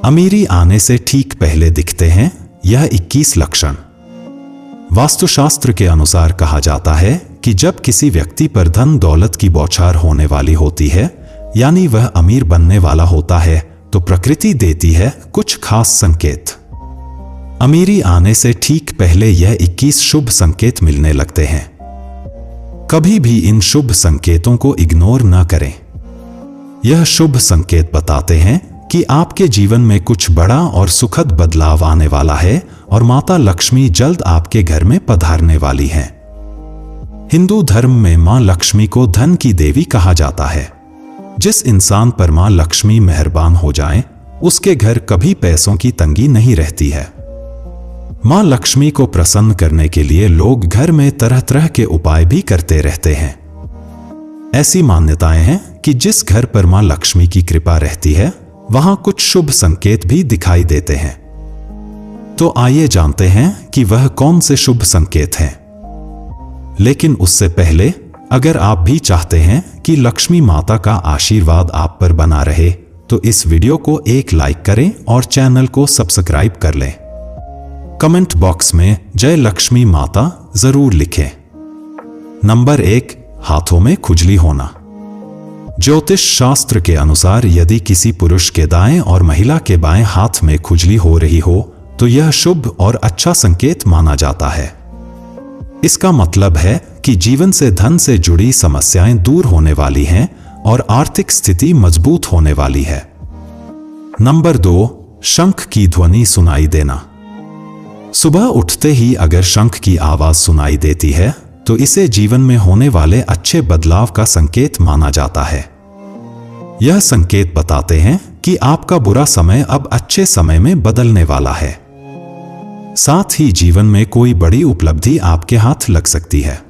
अमीरी आने से ठीक पहले दिखते हैं यह 21 लक्षण। वास्तुशास्त्र के अनुसार कहा जाता है कि जब किसी व्यक्ति पर धन दौलत की बौछार होने वाली होती है, यानी वह अमीर बनने वाला होता है, तो प्रकृति देती है कुछ खास संकेत। अमीरी आने से ठीक पहले यह 21 शुभ संकेत मिलने लगते हैं। कभी भी इन शुभ संकेतों को इग्नोर न करें। यह शुभ संकेत बताते हैं कि आपके जीवन में कुछ बड़ा और सुखद बदलाव आने वाला है और माता लक्ष्मी जल्द आपके घर में पधारने वाली हैं। हिंदू धर्म में मां लक्ष्मी को धन की देवी कहा जाता है। जिस इंसान पर मां लक्ष्मी मेहरबान हो जाएं, उसके घर कभी पैसों की तंगी नहीं रहती है। मां लक्ष्मी को प्रसन्न करने के लिए लोग घर में तरह तरह के उपाय भी करते रहते हैं। ऐसी मान्यताएं हैं कि जिस घर पर मां लक्ष्मी की कृपा रहती है, वहां कुछ शुभ संकेत भी दिखाई देते हैं। तो आइए जानते हैं कि वह कौन से शुभ संकेत हैं। लेकिन उससे पहले, अगर आप भी चाहते हैं कि लक्ष्मी माता का आशीर्वाद आप पर बना रहे, तो इस वीडियो को एक लाइक करें और चैनल को सब्सक्राइब कर लें। कमेंट बॉक्स में जय लक्ष्मी माता जरूर लिखें। नंबर 1, हाथों में खुजली होना। ज्योतिष शास्त्र के अनुसार यदि किसी पुरुष के दाएं और महिला के बाएं हाथ में खुजली हो रही हो, तो यह शुभ और अच्छा संकेत माना जाता है। इसका मतलब है कि जीवन से धन से जुड़ी समस्याएं दूर होने वाली हैं और आर्थिक स्थिति मजबूत होने वाली है। नंबर 2, शंख की ध्वनि सुनाई देना। सुबह उठते ही अगर शंख की आवाज सुनाई देती है, तो इसे जीवन में होने वाले अच्छे बदलाव का संकेत माना जाता है। यह संकेत बताते हैं कि आपका बुरा समय अब अच्छे समय में बदलने वाला है। साथ ही जीवन में कोई बड़ी उपलब्धि आपके हाथ लग सकती है।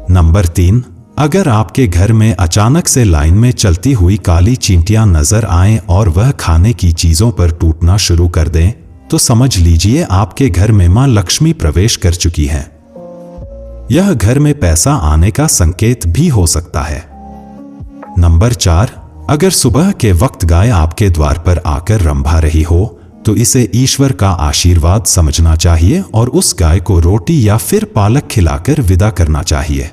नंबर 3, अगर आपके घर में अचानक से लाइन में चलती हुई काली चींटियां नजर आएं और वह खाने की चीजों पर टूटना शुरू कर दें, तो समझ लीजिए आपके घर में मां लक्ष्मी प्रवेश कर चुकी हैं। यह घर में पैसा आने का संकेत भी हो सकता है। नंबर 4, अगर सुबह के वक्त गाय आपके द्वार पर आकर रंभा रही हो, तो इसे ईश्वर का आशीर्वाद समझना चाहिए और उस गाय को रोटी या फिर पालक खिलाकर विदा करना चाहिए।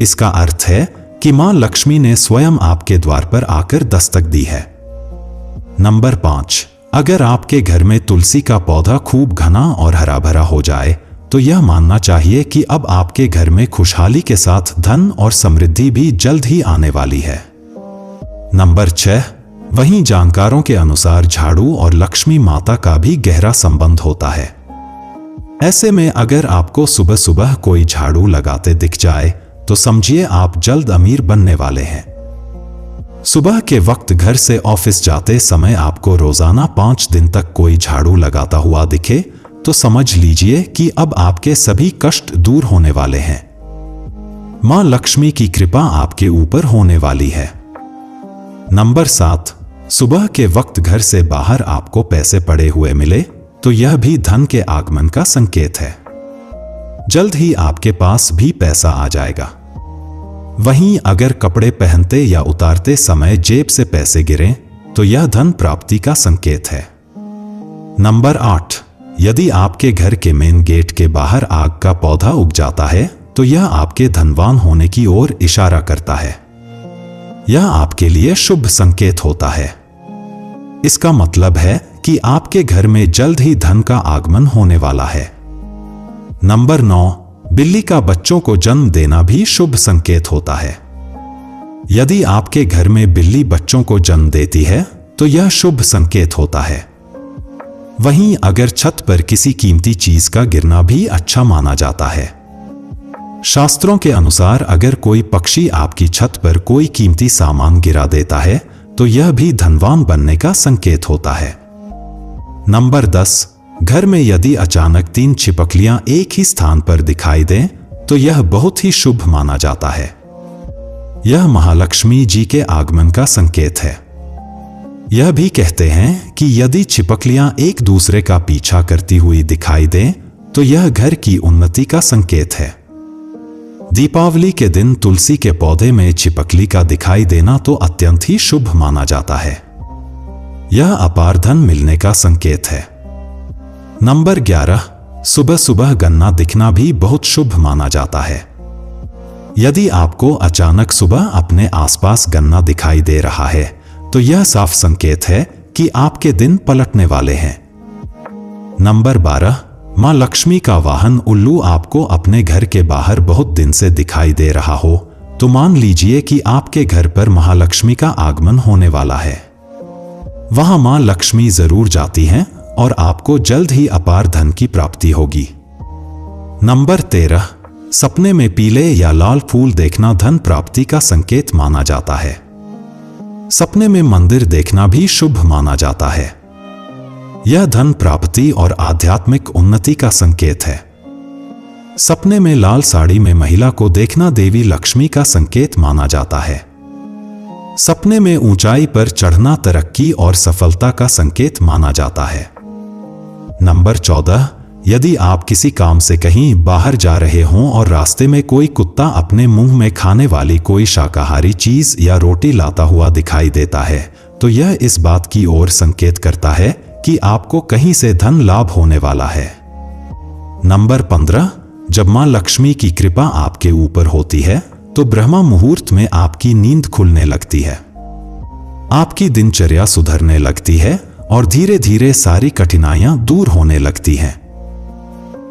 इसका अर्थ है कि मां लक्ष्मी ने स्वयं आपके द्वार पर आकर दस्तक दी है। नंबर 5, अगर आपके घर में तुलसी का पौधा खूब घना और हरा भरा हो जाए, तो यह मानना चाहिए कि अब आपके घर में खुशहाली के साथ धन और समृद्धि भी जल्द ही आने वाली है। नंबर 6, वहीं जानकारों के अनुसार झाड़ू और लक्ष्मी माता का भी गहरा संबंध होता है। ऐसे में अगर आपको सुबह सुबह कोई झाड़ू लगाते दिख जाए, तो समझिए आप जल्द अमीर बनने वाले हैं। सुबह के वक्त घर से ऑफिस जाते समय आपको रोजाना 5 दिन तक कोई झाड़ू लगाता हुआ दिखे, तो समझ लीजिए कि अब आपके सभी कष्ट दूर होने वाले हैं। मां लक्ष्मी की कृपा आपके ऊपर होने वाली है। नंबर 7, सुबह के वक्त घर से बाहर आपको पैसे पड़े हुए मिले, तो यह भी धन के आगमन का संकेत है। जल्द ही आपके पास भी पैसा आ जाएगा। वहीं अगर कपड़े पहनते या उतारते समय जेब से पैसे गिरें, तो यह धन प्राप्ति का संकेत है। नंबर 8, यदि आपके घर के मेन गेट के बाहर आग का पौधा उग जाता है, तो यह आपके धनवान होने की ओर इशारा करता है। यह आपके लिए शुभ संकेत होता है। इसका मतलब है कि आपके घर में जल्द ही धन का आगमन होने वाला है। नंबर 9, बिल्ली का बच्चों को जन्म देना भी शुभ संकेत होता है। यदि आपके घर में बिल्ली बच्चों को जन्म देती है, तो यह शुभ संकेत होता है। वहीं अगर छत पर किसी कीमती चीज का गिरना भी अच्छा माना जाता है। शास्त्रों के अनुसार अगर कोई पक्षी आपकी छत पर कोई कीमती सामान गिरा देता है, तो यह भी धनवान बनने का संकेत होता है। नंबर 10, घर में यदि अचानक 3 छिपकलियां एक ही स्थान पर दिखाई दें, तो यह बहुत ही शुभ माना जाता है। यह महालक्ष्मी जी के आगमन का संकेत है। यह भी कहते हैं कि यदि छिपकलियां एक दूसरे का पीछा करती हुई दिखाई दें, तो यह घर की उन्नति का संकेत है। दीपावली के दिन तुलसी के पौधे में छिपकली का दिखाई देना तो अत्यंत ही शुभ माना जाता है। यह अपार धन मिलने का संकेत है। नंबर 11, सुबह सुबह गन्ना दिखना भी बहुत शुभ माना जाता है। यदि आपको अचानक सुबह अपने आसपास गन्ना दिखाई दे रहा है तो यह साफ संकेत है कि आपके दिन पलटने वाले हैं। नंबर 12, मां लक्ष्मी का वाहन उल्लू आपको अपने घर के बाहर बहुत दिन से दिखाई दे रहा हो तो मान लीजिए कि आपके घर पर महालक्ष्मी का आगमन होने वाला है। वहां मां लक्ष्मी जरूर जाती हैं और आपको जल्द ही अपार धन की प्राप्ति होगी। नंबर 13, सपने में पीले या लाल फूल देखना धन प्राप्ति का संकेत माना जाता है। सपने में मंदिर देखना भी शुभ माना जाता है। यह धन प्राप्ति और आध्यात्मिक उन्नति का संकेत है। सपने में लाल साड़ी में महिला को देखना देवी लक्ष्मी का संकेत माना जाता है। सपने में ऊंचाई पर चढ़ना तरक्की और सफलता का संकेत माना जाता है। नंबर 14, यदि आप किसी काम से कहीं बाहर जा रहे हों और रास्ते में कोई कुत्ता अपने मुंह में खाने वाली कोई शाकाहारी चीज या रोटी लाता हुआ दिखाई देता है तो यह इस बात की ओर संकेत करता है कि आपको कहीं से धन लाभ होने वाला है। नंबर 15, जब मां लक्ष्मी की कृपा आपके ऊपर होती है तो ब्रह्मा मुहूर्त में आपकी नींद खुलने लगती है। आपकी दिनचर्या सुधरने लगती है और धीरे धीरे सारी कठिनाइयां दूर होने लगती हैं।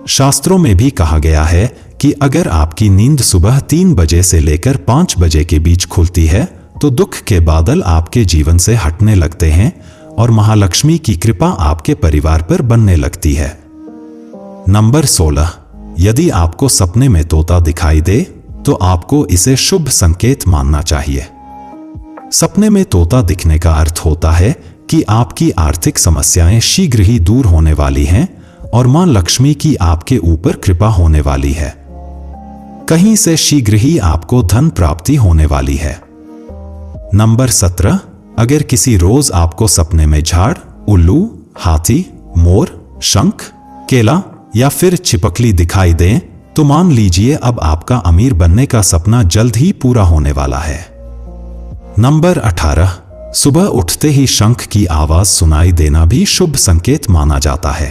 शास्त्रों में भी कहा गया है कि अगर आपकी नींद सुबह 3 बजे से लेकर 5 बजे के बीच खुलती है तो दुख के बादल आपके जीवन से हटने लगते हैं और महालक्ष्मी की कृपा आपके परिवार पर बनने लगती है। नंबर 16, यदि आपको सपने में तोता दिखाई दे तो आपको इसे शुभ संकेत मानना चाहिए। सपने में तोता दिखने का अर्थ होता है कि आपकी आर्थिक समस्याएं शीघ्र ही दूर होने वाली हैं और मां लक्ष्मी की आपके ऊपर कृपा होने वाली है। कहीं से शीघ्र ही आपको धन प्राप्ति होने वाली है। नंबर 17, अगर किसी रोज आपको सपने में झाड़, उल्लू, हाथी, मोर, शंख, केला या फिर छिपकली दिखाई दें तो मान लीजिए अब आपका अमीर बनने का सपना जल्द ही पूरा होने वाला है। नंबर 18, सुबह उठते ही शंख की आवाज सुनाई देना भी शुभ संकेत माना जाता है।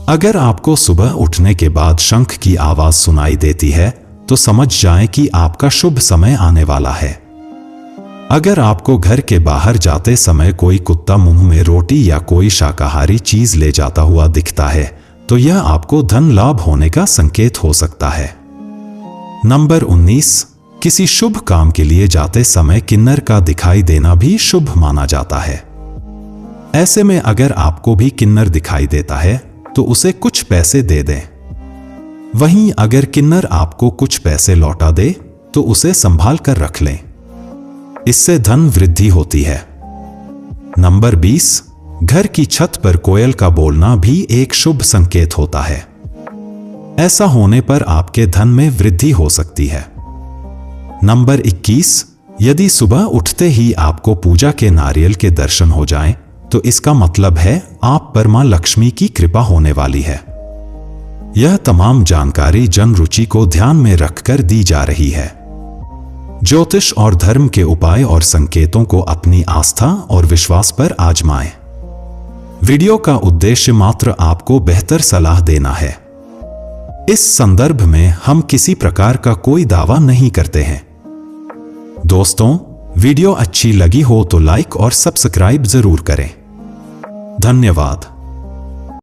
अगर आपको सुबह उठने के बाद शंख की आवाज सुनाई देती है तो समझ जाएं कि आपका शुभ समय आने वाला है। अगर आपको घर के बाहर जाते समय कोई कुत्ता मुंह में रोटी या कोई शाकाहारी चीज ले जाता हुआ दिखता है तो यह आपको धन लाभ होने का संकेत हो सकता है। नंबर 19, किसी शुभ काम के लिए जाते समय किन्नर का दिखाई देना भी शुभ माना जाता है। ऐसे में अगर आपको भी किन्नर दिखाई देता है तो उसे कुछ पैसे दे दें। वहीं अगर किन्नर आपको कुछ पैसे लौटा दे तो उसे संभाल कर रख लें। इससे धन वृद्धि होती है। नंबर 20, घर की छत पर कोयल का बोलना भी एक शुभ संकेत होता है। ऐसा होने पर आपके धन में वृद्धि हो सकती है। नंबर 21, यदि सुबह उठते ही आपको पूजा के नारियल के दर्शन हो जाएं, तो इसका मतलब है आप पर मां लक्ष्मी की कृपा होने वाली है। यह तमाम जानकारी जन रुचि को ध्यान में रखकर दी जा रही है। ज्योतिष और धर्म के उपाय और संकेतों को अपनी आस्था और विश्वास पर आजमाएं। वीडियो का उद्देश्य मात्र आपको बेहतर सलाह देना है। इस संदर्भ में हम किसी प्रकार का कोई दावा नहीं करते हैं। दोस्तों, वीडियो अच्छी लगी हो तो लाइक और सब्सक्राइब जरूर करें। धन्यवाद।